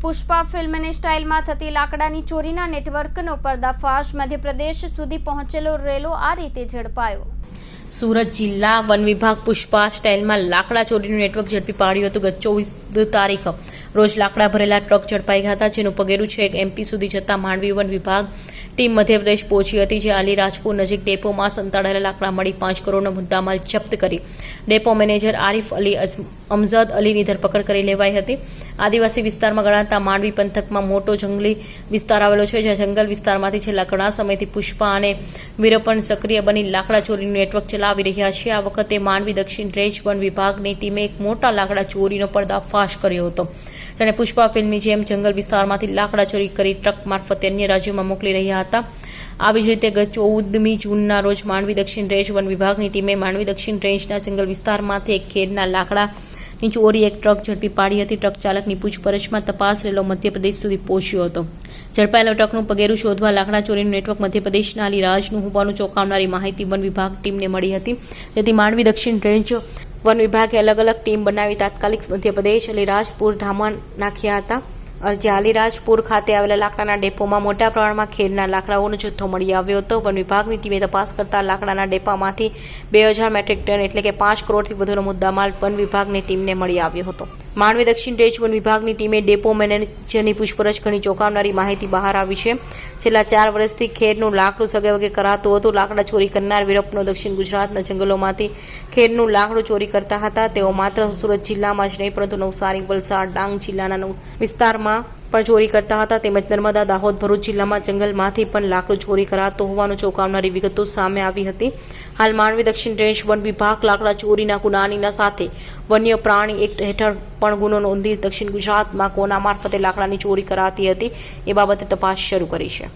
પુષ્પા ફિલ્મની સ્ટાઇલમાં થતી લાકડાની ચોરીના નેટવર્કનો પર્દાફાશ મધ્યપ્રદેશ સુધી પહોંચેલો રેલો આ રીતે ઝડપાયો। સુરત જિલ્લા વન વિભાગ પુષ્પા સ્ટાઇલમાં લાકડા ચોરીનું નેટવર્ક ઝડપી પાડ્યું હતું। ગત 24 તારીખ રોજ લાકડા ભરેલા ટ્રક ઝડપાઈ ગયા હતા, જેનું પગેરું છેક એમપી સુધી જતા માંડવી વન વિભાગ ટીમ મધ્યપ્રદેશ પહોંચી હતી, જે અલીરાજપુર નજીક ડેપોમાં સંતાડેલા લાકડા મળી 5 કરોડનો મુદ્દામાલ જપ્ત કરી ડેપો મેનેજર આરિફ અલી અમજદ અલીની ધરપકડ કરી લેવાઈ હતી। આદિવાસી વિસ્તારમાં ગણાતા માંડવી પંથકમાં મોટો જંગલી વિસ્તાર આવેલો છે, જ્યાં જંગલ વિસ્તારમાંથી છેલ્લા ઘણા સમયથી પુષ્પા અને વીરપન સક્રિય બની લાકડા ચોરીનું નેટવર્ક ચલાવી રહ્યા છે। આ વખતે માંડવી દક્ષિણ રેન્જ વન વિભાગની ટીમે એક મોટા લાકડા ચોરીનો પર્દાફાશ કર્યો હતો, જેણે પુષ્પા ફિલ્મની જેમ જંગલ વિસ્તારમાંથી લાકડા ચોરી કરી ટ્રક મારફતે અન્ય રાજ્યોમાં મોકલી રહ્યા હતા। આવી જ રીતે ગત 14મી જૂનના રોજ માંડવી દક્ષિણ રેન્જ વન વિભાગની ટીમે માંડવી દક્ષિણ રેન્જના જંગલ વિસ્તારમાંથી એક ખેડના લાકડાની ચોરી એક ટ્રક ઝડપી પાડી હતી। ટ્રક ચાલકની પૂછપરછમાં તપાસ રેલો મધ્યપ્રદેશ સુધી પહોંચ્યો હતો। ઝડપાયેલા ટ્રકનું પગેરું શોધવા લાકડા ચોરીનું નેટવર્ક મધ્યપ્રદેશના અલીરાજનું હોવાનું ચોંકાવનારી માહિતી વન વિભાગ ટીમને મળી હતી, જેથી માંડવી દક્ષિણ રેન્જ વન વિભાગે અલગ અલગ ટીમ બનાવી તાત્કાલિક મધ્યપ્રદેશ અલીરાજપુર ધામા નાખ્યા હતા, જે અલીરાજપુર ખાતે આવેલા લાકડાના ડેપોમાં મોટા પ્રમાણમાં ખેડના લાકડાઓનો જથ્થો મળી આવ્યો હતો। વન વિભાગની ટીમે તપાસ કરતા લાકડાના ડેપામાંથી 2000 મેટ્રિક ટન એટલે કે 5 કરોડથી વધુનો મુદ્દામાલ વન વિભાગની ટીમને મળી આવ્યો હતો। માંડવી દક્ષિણ રેન્જ વન વિભાગની ટીમે ડેપો મેનેજરની પૂછપરછ ઘણી ચોંકાવનારી માહિતી બહાર આવી છે। છેલ્લા 4 વર્ષથી ખેડનું લાકડું સગેવગે કરાતું હતું। લાકડા ચોરી કરનાર વીરપનો દક્ષિણ ગુજરાતના જંગલોમાંથી ખેડનું લાકડું ચોરી કરતા હતા। તેઓ માત્ર સુરત જિલ્લામાં જ નહીં, પરંતુ નવસારી, વલસાડ, ડાંગ જિલ્લાના વિસ્તારમાં પણ ચોરી કરતા હતા, તેમજ નર્મદા, દાહોદ, ભરૂચ જિલ્લામાં જંગલમાંથી પણ લાકડું ચોરી કરાતું હોવાનું ચોંકાવનારી વિગતો સામે આવી હતી। હાલ માંડવી દક્ષિણ રેન્જ વન વિભાગ લાકડા ચોરીના ગુનાની સાથે વન્ય પ્રાણી એક્ટ હેઠળ પણ ગુનો નોંધી દક્ષિણ ગુજરાતમાં કોના મારફતે લાકડાની ચોરી કરાતી હતી એ બાબતે તપાસ શરૂ કરી છે।